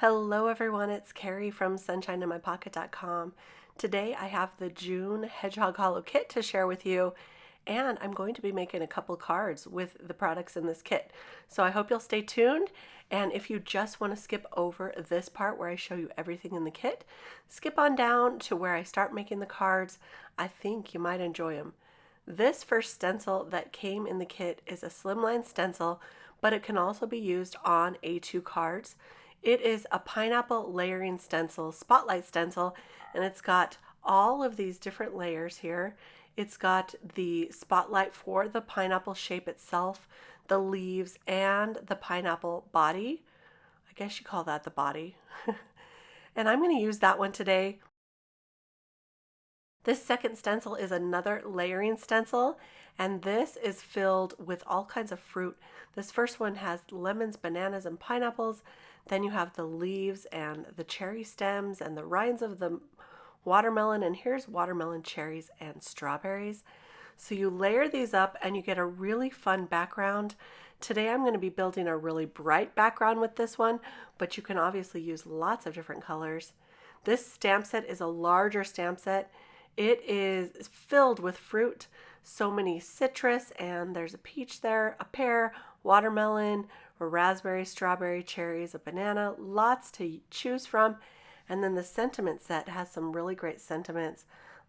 Hello everyone, it's Kari from sunshineinmypocket.com. Today I have the June Hedgehog Hollow Kit to share with you, and I'm going to be making a couple cards with the products in this kit. So I hope you'll stay tuned, and if you just want to skip over this part where I show you everything in the kit, skip on down to where I start making the cards. I think you might enjoy them. This first stencil that came in the kit is a slimline stencil, but it can also be used on A2 cards. It is a pineapple layering stencil, spotlight stencil, and it's got all of these different layers here. It's got the spotlight for the pineapple shape itself, the leaves, and the pineapple body. I guess you call that the body. And I'm going to use that one today. This second stencil is another layering stencil, and this is filled with all kinds of fruit. This first one has lemons, bananas, and pineapples. Then you have the leaves and the cherry stems and the rinds of the watermelon, and here's watermelon, cherries, and strawberries. So you layer these up and you get a really fun background. Today I'm going to be building a really bright background with this one, but you can obviously use lots of different colors. This stamp set is a larger stamp set. It is filled with fruit, so many citrus, and there's a peach there, a pear, watermelon, a raspberry, strawberry, cherries, a banana, lots to choose from. And then the sentiment set has some really great sentiments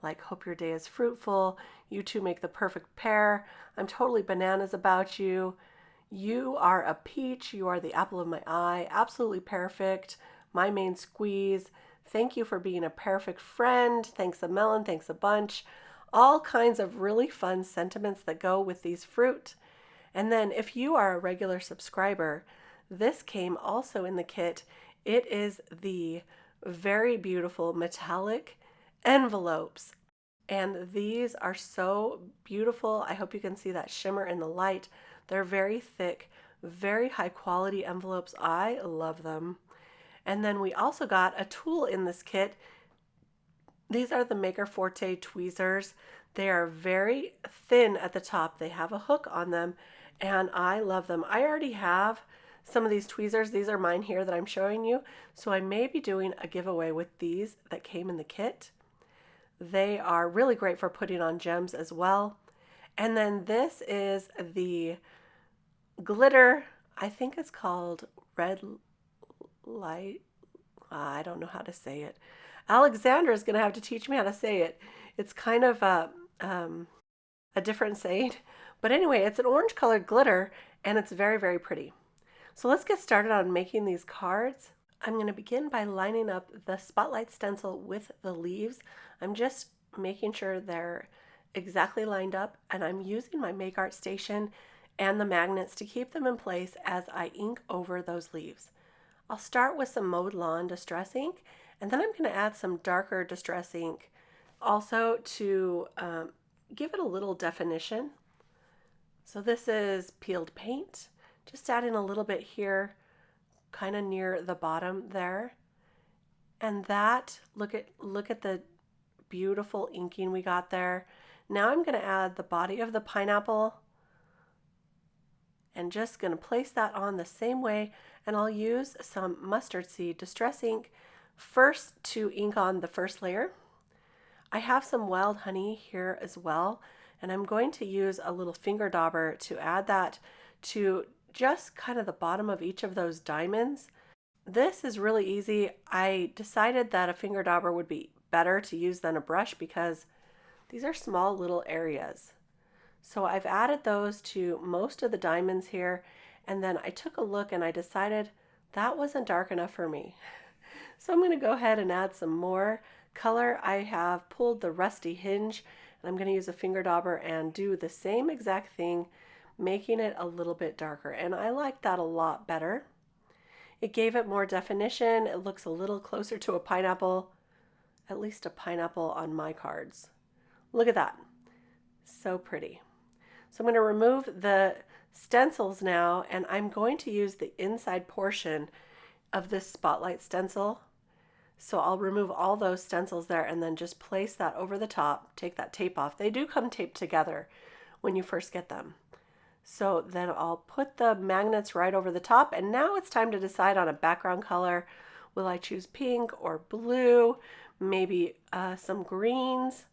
like hope your day is fruitful, you two make the perfect pair, I'm totally bananas about you, you are a peach, you are the apple of my eye, absolutely perfect, my main squeeze, thank you for being a perfect friend, thanks a melon, thanks a bunch. All kinds of really fun sentiments that go with these fruit. And then if you are a regular subscriber, this came also in the kit. It is the very beautiful metallic envelopes. And these are so beautiful. I hope you can see that shimmer in the light. They're very thick, very high quality envelopes. I love them. And then we also got a tool in this kit. These are the Maker Forte tweezers. They are very thin at the top. They have a hook on them, and I love them. I already have some of these tweezers. These are mine here that I'm showing you. So I may be doing a giveaway with these that came in the kit. They are really great for putting on gems as well. And then this is the glitter. I think it's called Red Light. I don't know how to say it. Alexandra is going to have to teach me how to say it. It's kind of a different saying. But anyway, it's an orange colored glitter, and it's very, very pretty. So let's get started on making these cards. I'm going to begin by lining up the spotlight stencil with the leaves. I'm just making sure they're exactly lined up, and I'm using my Make Art Station and the magnets to keep them in place as I ink over those leaves. I'll start with some Mowed Lawn Distress ink, and then I'm going to add some darker distress ink also to give it a little definition. So this is peeled paint, just adding a little bit here, kind of near the bottom there. And that, look at the beautiful inking we got there. Now I'm going to add the body of the pineapple and just going to place that on the same way, and I'll use some mustard seed distress ink first to ink on the first layer. I have some wild honey here as well, and I'm going to use a little finger dauber to add that to just kind of the bottom of each of those diamonds. This is really easy. I decided that a finger dauber would be better to use than a brush because these are small little areas. So I've added those to most of the diamonds here, and then I took a look and I decided that wasn't dark enough for me. So I'm going to go ahead and add some more color. I have pulled the rusty hinge, and I'm going to use a finger dauber and do the same exact thing, making it a little bit darker, and I like that a lot better. It gave it more definition. It looks a little closer to a pineapple, at least a pineapple on my cards. Look at that. So pretty. So I'm going to remove the stencils now, and I'm going to use the inside portion of this spotlight stencil. So I'll remove all those stencils there and then just place that over the top, take that tape off. They do come taped together when you first get them. So then I'll put the magnets right over the top, and now it's time to decide on a background color. Will I choose pink or blue? Maybe some greens.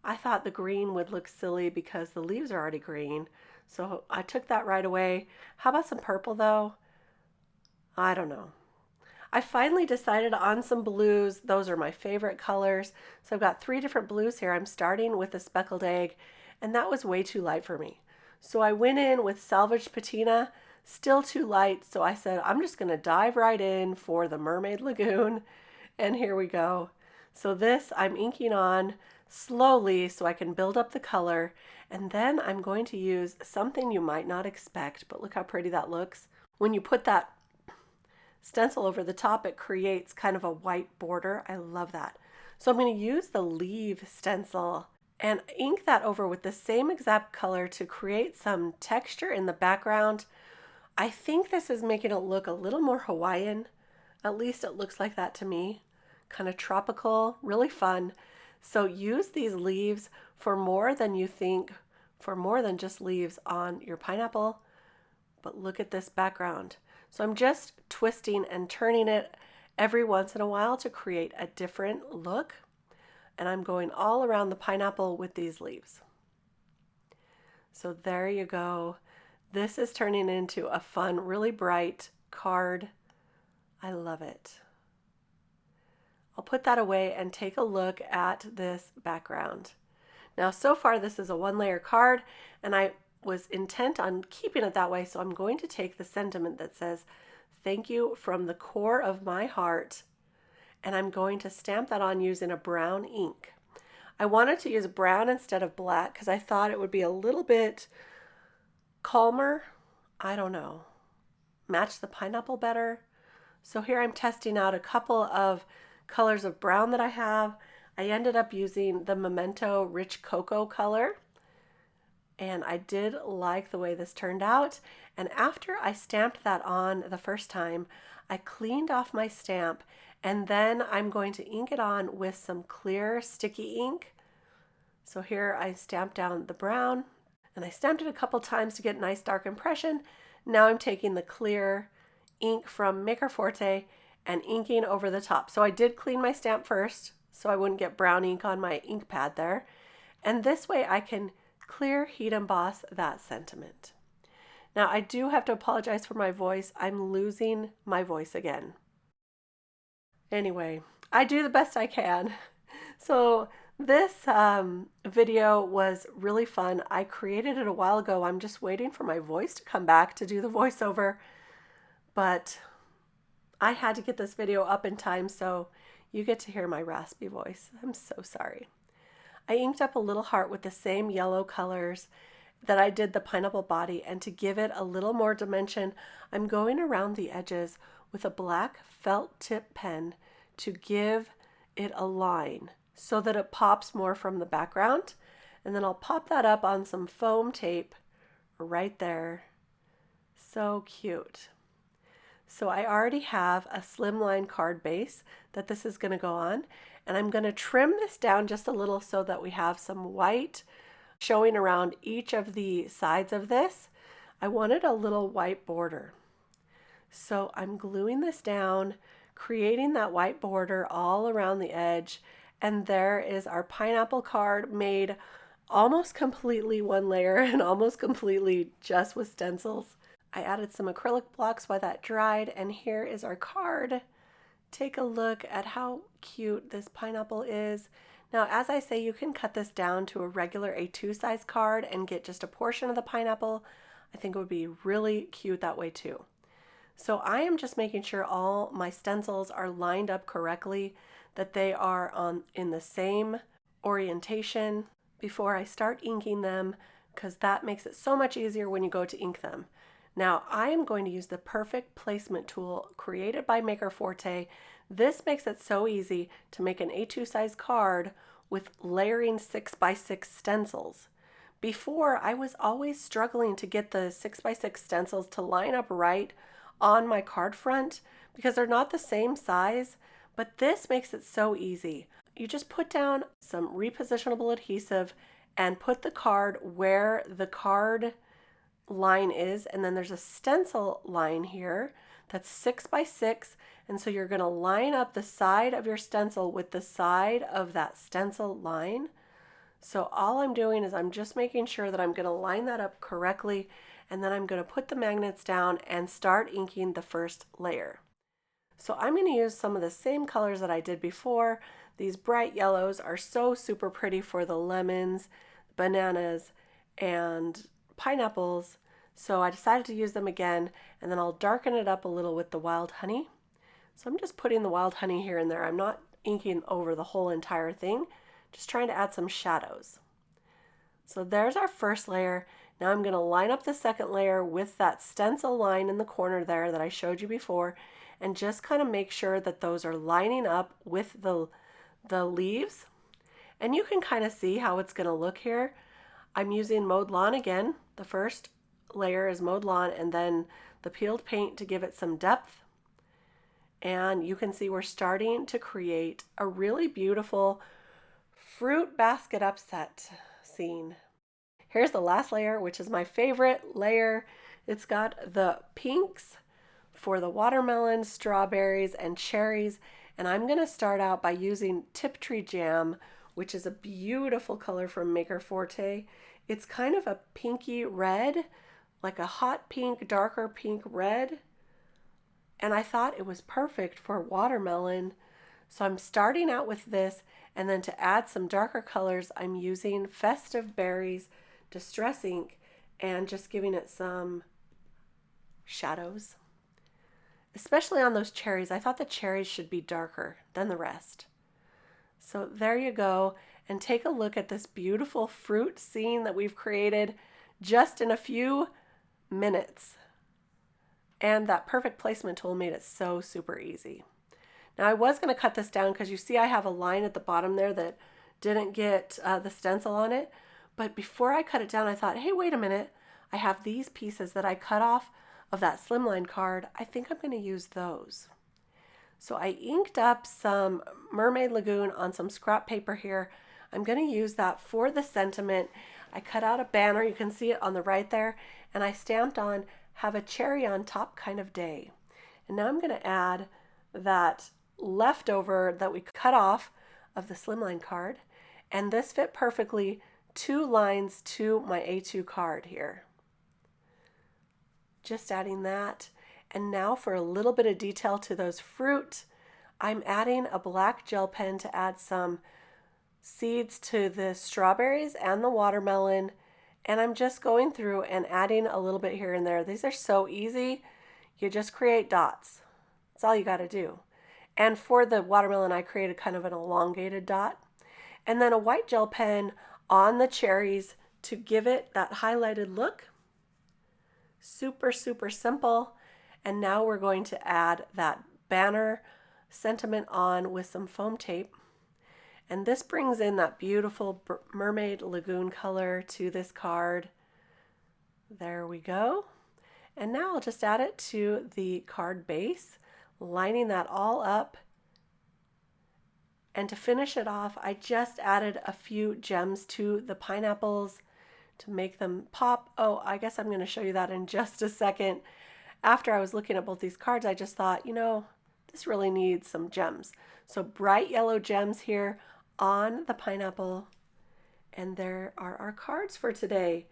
I thought the green would look silly because the leaves are already green. So I took that right away. How about some purple though? I don't know. I finally decided on some blues. Those are my favorite colors. So I've got 3 different blues here. I'm starting with a speckled egg, and that was way too light for me. So I went in with salvaged patina, still too light. So I said, I'm just going to dive right in for the Mermaid Lagoon. And here we go. So this I'm inking on slowly so I can build up the color. And then I'm going to use something you might not expect, but look how pretty that looks. When you put that stencil over the top, it creates kind of a white border. I love that. So I'm going to use the leaf stencil and ink that over with the same exact color to create some texture in the background. I think this is making it look a little more Hawaiian. At least it looks like that to me. Kind of tropical, really fun. So use these leaves for more than you think, for more than just leaves on your pineapple. But look at this background. So I'm just twisting and turning it every once in a while to create a different look. And I'm going all around the pineapple with these leaves. So there you go. This is turning into a fun, really bright card. I love it. I'll put that away and take a look at this background. Now, so far this is a 1-layer card, and I was intent on keeping it that way, so I'm going to take the sentiment that says, "Thank you from the core of my heart," and I'm going to stamp that on using a brown ink. I wanted to use brown instead of black because I thought it would be a little bit calmer. I don't know. Match the pineapple better. So here I'm testing out a couple of colors of brown that I have. I ended up using the Memento Rich Cocoa color, and I did like the way this turned out. And after I stamped that on the first time, I cleaned off my stamp, and then I'm going to ink it on with some clear sticky ink. So here I stamped down the brown, and I stamped it a couple times to get a nice dark impression. Now I'm taking the clear ink from Maker Forte and inking over the top. So I did clean my stamp first so I wouldn't get brown ink on my ink pad there. And this way I can clear heat emboss that sentiment. Now I do have to apologize for my voice. I'm losing my voice again. Anyway, I do the best I can. So this video was really fun. I created it a while ago. I'm just waiting for my voice to come back to do the voiceover. But I had to get this video up in time, so you get to hear my raspy voice. I'm so sorry. I inked up a little heart with the same yellow colors that I did the pineapple body, and to give it a little more dimension, I'm going around the edges with a black felt tip pen to give it a line so that it pops more from the background. And then I'll pop that up on some foam tape right there. So cute. So I already have a slimline card base that this is going to go on, and I'm going to trim this down just a little so that we have some white showing around each of the sides of this. I wanted a little white border. So I'm gluing this down, creating that white border all around the edge, and there is our pineapple card made almost completely 1-layer and almost completely just with stencils. I added some acrylic blocks while that dried, and here is our card. Take a look at how cute this pineapple is. Now, as I say, you can cut this down to a regular A2 size card and get just a portion of the pineapple. I think it would be really cute that way too. So I am just making sure all my stencils are lined up correctly, that they are in the same orientation before I start inking them, because that makes it so much easier when you go to ink them. Now I am going to use the perfect placement tool created by Maker Forte. This makes it so easy to make an A2 size card with layering 6x6 stencils. Before, I was always struggling to get the 6x6 stencils to line up right on my card front because they're not the same size, but this makes it so easy. You just put down some repositionable adhesive and put the card where the card line is, and then there's a stencil line here That's 6 by 6. And so you're going to line up the side of your stencil with the side of that stencil line. So all I'm doing is I'm just making sure that I'm going to line that up correctly, and then I'm going to put the magnets down and start inking the first layer. So I'm going to use some of the same colors that I did before. These bright yellows are so super pretty for the lemons, bananas, and pineapples. So I decided to use them again, and then I'll darken it up a little with the wild honey. So I'm just putting the wild honey here and there. I'm not inking over the whole entire thing, just trying to add some shadows. So there's our first layer. Now I'm going to line up the second layer with that stencil line in the corner there that I showed you before, and just kind of make sure that those are lining up with the leaves. And you can kind of see how it's going to look here. I'm using mowed lawn again. The first layer is mowed lawn, and then the peeled paint to give it some depth. And you can see we're starting to create a really beautiful fruit basket upset scene. Here's the last layer, which is my favorite layer. It's got the pinks for the watermelon, strawberries, and cherries. And I'm going to start out by using Tiptree Jam, which is a beautiful color from Maker Forte. It's kind of a pinky red, like a hot pink, darker pink red. And I thought it was perfect for watermelon. So I'm starting out with this, and then to add some darker colors, I'm using Festive Berries Distress Ink and just giving it some shadows. Especially on those cherries. I thought the cherries should be darker than the rest. So there you go, and take a look at this beautiful fruit scene that we've created just in a few minutes. And that perfect placement tool made it so super easy. Now I was going to cut this down because you see I have a line at the bottom there that didn't get the stencil on it. But before I cut it down, I thought, hey, wait a minute. I have these pieces that I cut off of that slimline card. I think I'm going to use those. So I inked up some Mermaid Lagoon on some scrap paper here. I'm going to use that for the sentiment. I cut out a banner. You can see it on the right there. And I stamped on "Have a cherry on top kind of day." And now I'm going to add that leftover that we cut off of the slimline card. And this fit perfectly 2 lines to my A2 card here. Just adding that. And now for a little bit of detail to those fruit, I'm adding a black gel pen to add some seeds to the strawberries and the watermelon. And I'm just going through and adding a little bit here and there. These are so easy. You just create dots. That's all you got to do. And for the watermelon, I created kind of an elongated dot. And then a white gel pen on the cherries to give it that highlighted look. Super, super simple. And now we're going to add that banner sentiment on with some foam tape. And this brings in that beautiful Mermaid Lagoon color to this card. There we go. And now I'll just add it to the card base, lining that all up. And to finish it off, I just added a few gems to the pineapples to make them pop. Oh, I guess I'm going to show you that in just a second. After I was looking at both these cards, I just thought, you know, this really needs some gems. So bright yellow gems here on the pineapple. And there are our cards for today.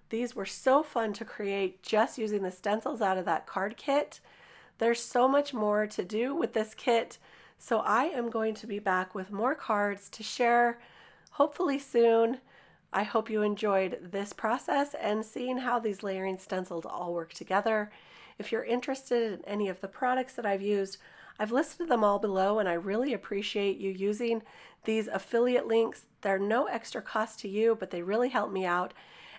These were so fun to create just using the stencils out of that card kit. There's so much more to do with this kit. So I am going to be back with more cards to share hopefully soon. I hope you enjoyed this process and seeing how these layering stencils all work together. If you're interested in any of the products that I've used, I've listed them all below, and I really appreciate you using these affiliate links. They're no extra cost to you, but they really help me out.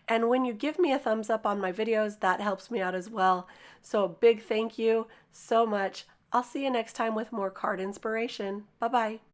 And when you give me a thumbs up on my videos, that helps me out as well. So a big thank you so much. I'll see you next time with more card inspiration. Bye-bye.